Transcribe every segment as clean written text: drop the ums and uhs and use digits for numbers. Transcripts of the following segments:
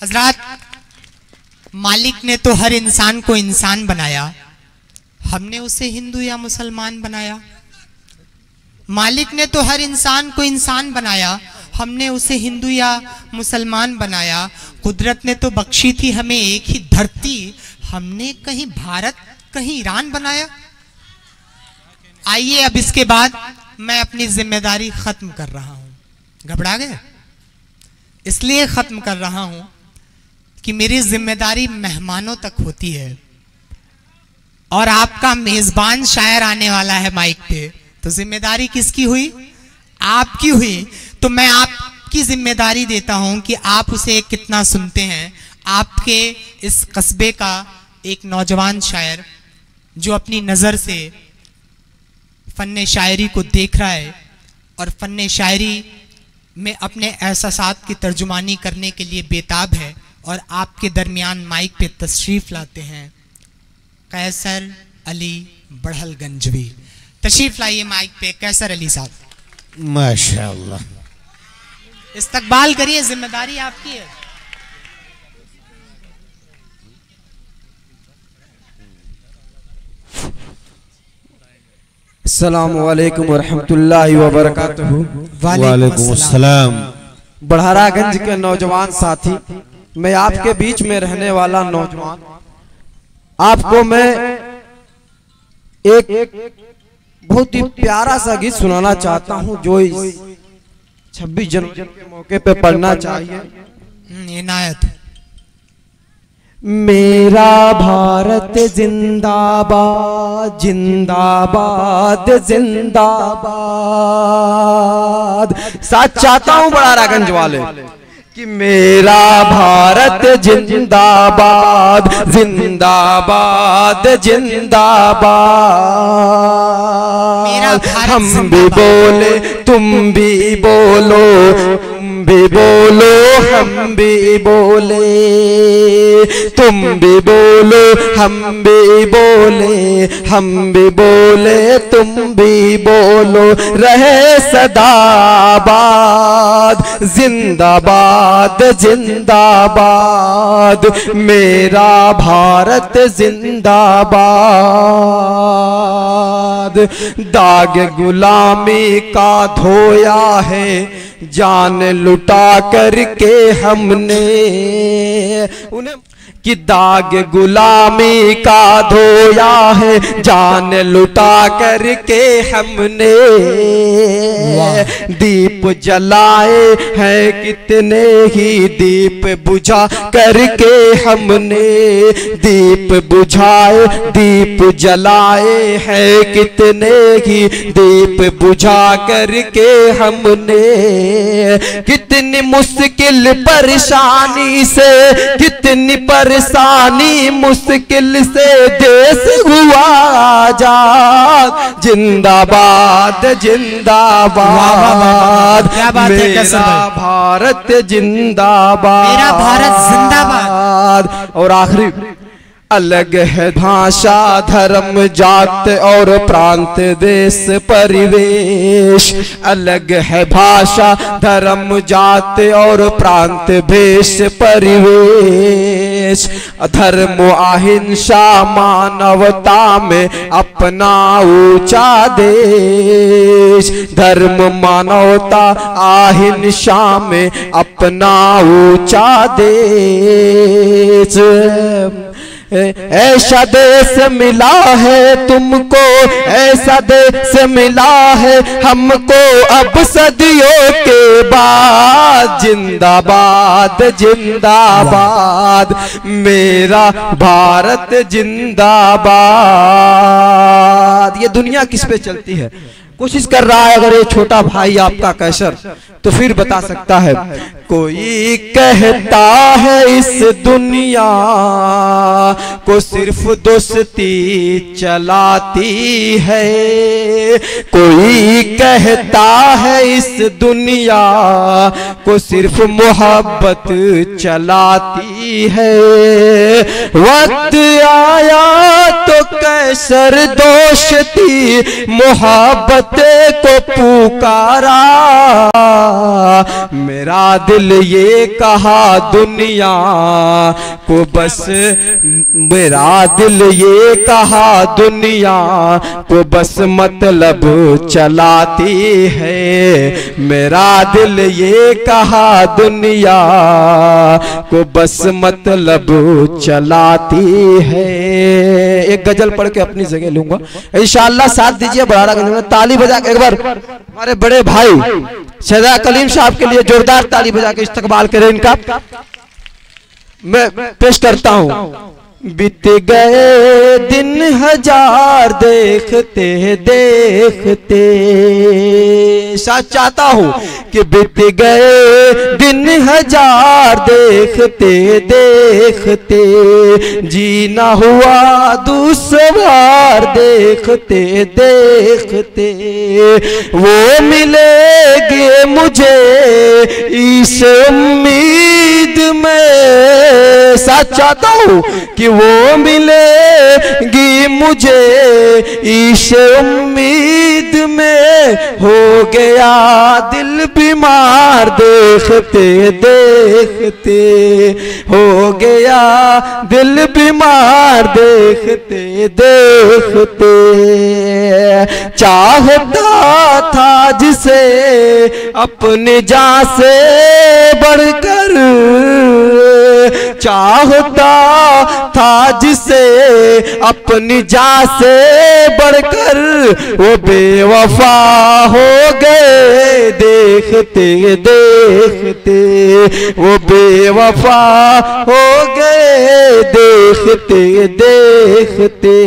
हजरात, मालिक ने तो हर इंसान को इंसान बनाया, हमने उसे हिंदू या मुसलमान बनाया। मालिक ने तो हर इंसान को इंसान बनाया, हमने उसे हिंदू या मुसलमान बनाया। कुदरत ने तो बख्शी थी हमें एक ही धरती, हमने कहीं भारत कहीं ईरान बनाया। आइए अब इसके बाद मैं अपनी जिम्मेदारी खत्म कर रहा हूं। घबरा गए? इसलिए खत्म कर रहा हूं कि मेरी जिम्मेदारी मेहमानों तक होती है और आपका मेजबान शायर आने वाला है माइक पे, तो जिम्मेदारी किसकी हुई? आपकी हुई। तो मैं आपकी जिम्मेदारी देता हूं कि आप उसे कितना सुनते हैं। आपके इस कस्बे का एक नौजवान शायर जो अपनी नज़र से फन्ने शायरी को देख रहा है और फन्ने शायरी में अपने एहसासात की तर्जुमानी करने के लिए बेताब है और आपके दरमियान माइक पे तशरीफ लाते हैं कैसर अली बढ़लगंजवी। तशरीफ लाइए माइक पे कैसर अली साहब। माशाअल्लाह, इस्तकबाल करिए, जिम्मेदारी आपकी है। अस्सलामु अलैकुम वरहमतुल्लाहि वबरकातुहू। वालेकुम अस्सलाम। बढ़ारागंज के नौजवान साथी, मैं आपके बीच में रहने वाला नौजवान, आपको मैं एक बहुत ही प्यारा सा गीत सुनाना चाहता हूं जो इस 26 जनवरी के मौके पे पढ़ना चाहिए। इनायत। मेरा भारत जिंदाबाद जिंदाबाद जिंदाबाद। साथ चाहता हूं बढ़ारागंज वाले कि मेरा भारत जिंदाबाद जिंदाबाद जिंदाबाद। हम भी बोले तुम भी बोलो, तुम भी बोलो हम भी बोले, तुम भी बोलो हम भी बोले, हम भी बोले तुम भी बोलो। रहे सदाबाद जिंदाबाद जिंदाबाद। मेरा भारत जिंदाबाद। दाग गुलामी का धोया है जान लुटा करके हमने उन्हें, कि दाग गुलामी का धोया है जान लुटा करके हमने। दीप जलाए हैं कितने ही दीप बुझा करके हमने। दीप बुझाए दीप जलाए हैं कितने ही दीप बुझा करके हमने। कितनी मुश्किल परेशानी से, कितनी परेशानी मुश्किल से देश हुआ आजाद। जिंदाबाद जिंदाबाद। मेरा भारत जिंदाबाद, मेरा भारत जिंदाबाद। और आखिरी, अलग है भाषा धर्म जात और प्रांत देश परिवेश। अलग है भाषा धर्म जात और प्रांत भेष परिवेश। धर्म अहिंसा मानवता में अपना ऊंचा देश। धर्म मानवता अहिंसा में अपना ऊंचा देश। ऐसा देश मिला है तुमको, ऐसा देश मिला है हमको अब सदियों के बाद। जिंदाबाद जिंदाबाद। मेरा भारत जिंदाबाद। ये दुनिया किस पे चलती है? कोशिश कर रहा है अगर ये छोटा भाई आपका कैसर तो फिर बता सकता है। कोई कहता है इस दुनिया को सिर्फ दोस्ती चलाती है। कोई कहता है इस दुनिया को सिर्फ मोहब्बत चलाती है। वक्त आया तो कैसर दोस्ती मोहब्बत को पुकारा। मेरा दिल ये कहा दुनिया को बस, मेरा दिल ये कहा दुनिया को बस मतलब चलाती है। मेरा दिल ये कहा दुनिया को बस मतलब चलाती है। एक गजल पढ़ के अपनी जगह लूंगा इंशाअल्लाह। साथ दीजिए बड़ाड़ागंज में ताली बजा के एक बार हमारे बड़े भाई शहजाद कलीम साहब के लिए जोरदार ताली बजा के इस्तकबाल करें इनका। मैं पेश करता हूं। बीत गए दिन हजार देखते देखते, सच चाहता हूं कि बीत गए दिन हजार देखते देखते, जीना हुआ दूसरा देखते देखते, वो मिलेगे मुझे इस उम्मीद में। सच चाहता हूं कि वो मिलेगी मुझे इस उम्मीद में। हो गया दिल बीमार देखते देखते, हो गया दिल बीमार देखते देखते। चाहता था जिसे अपनी जान से बढ़कर, चाहता था जिसे अपनी जान से बढ़कर, वो बेवफा हो गए देखते देखते, वो बेवफा हो गए देखते देखते।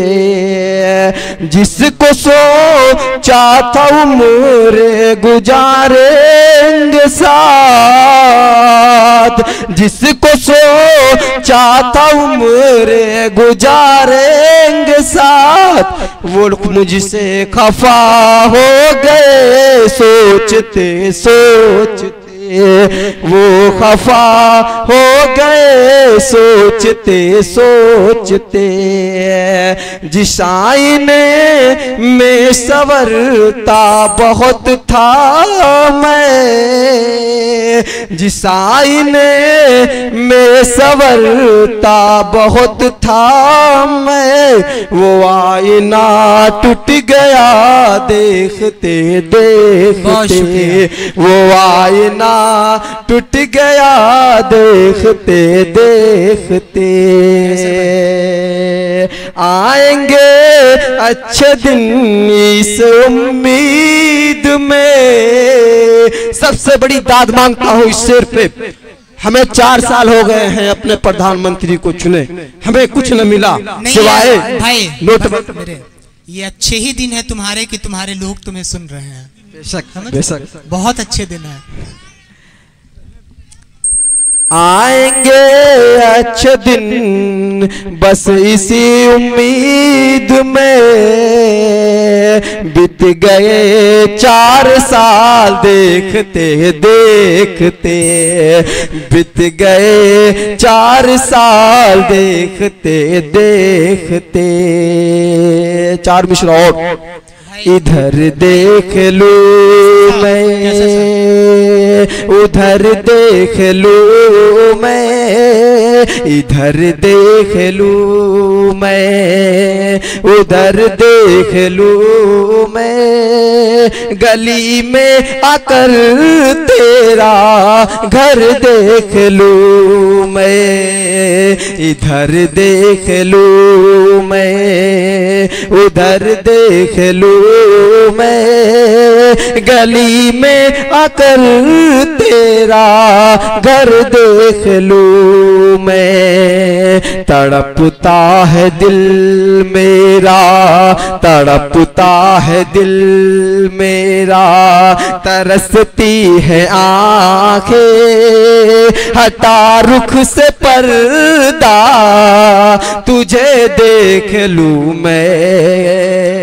जिसको सोचा था उम्र गुजारेंगे साथ, जिसको सोचा था उम्र गुजारेंगे साथ, वो मुझसे खफा हो गए सोचते सोचते, वो खफा हो गए सोचते सोचते। जिस आईने में संवरता बहुत था मैं, जिस आईने में संवरता बहुत था मैं, वो आईना टूट गया देखते देखते, वो आईना टूट गया देखते देखते। आएंगे अच्छे दिन इस उम्मीद में। सबसे बड़ी दाद मांगता हूं इस शेर पे। हमें 4 साल हो गए हैं अपने प्रधानमंत्री को चुने, हमें कुछ न मिला सिवाय भाई नोट। मेरे ये अच्छे ही दिन है तुम्हारे कि तुम्हारे लोग तुम्हें सुन रहे हैं। बेशक बेशक बहुत अच्छे दिन है। आएंगे अच्छे दिन बस इसी उम्मीद में। बीत गए 4 साल देखते देखते, बीत गए 4 साल देखते देखते। 4 मिश्रा और। इधर देख लूं मैं, उधर देख लूं मैं, इधर देख लूं मैं, उधर देख लूं मैं। गली में आकर तेरा घर देख लूं मैं, इधर देख लूं मैं, उधर देख लूं मैं। गली में आकर तेरा घर देख लूं मैं। तड़पता है दिल मेरा, तड़पता है दिल मेरा, तरसती है आंखें। हटा रुख से पर्दा, तुझे देख लूं मैं।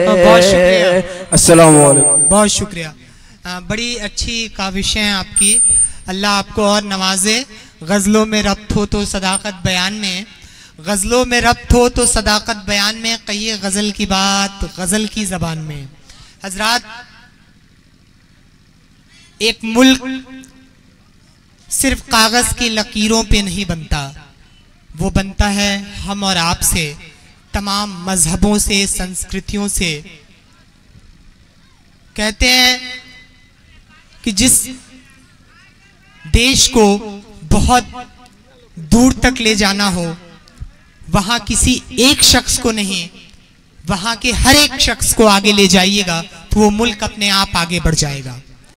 बहुत शुक्रिया। अस्सलाम वालेकुम। बहुत शुक्रिया। बड़ी अच्छी काविशें हैं आपकी। अल्लाह आपको और नवाजे। गज़लों में रब्त हो तो सदाकत बयान में, गज़लों में रब्त हो तो सदाकत बयान में, कहिए गज़ल की बात गज़ल की ज़बान में। हजरात, एक मुल्क सिर्फ कागज की लकीरों पे नहीं बनता, वो बनता है हम और आप से, तमाम मजहबों से, संस्कृतियों से। कहते हैं कि जिस देश को बहुत दूर तक ले जाना हो, वहां किसी एक शख्स को नहीं, वहां के हर एक शख्स को आगे ले जाइएगा तो वो मुल्क अपने आप आगे बढ़ जाएगा।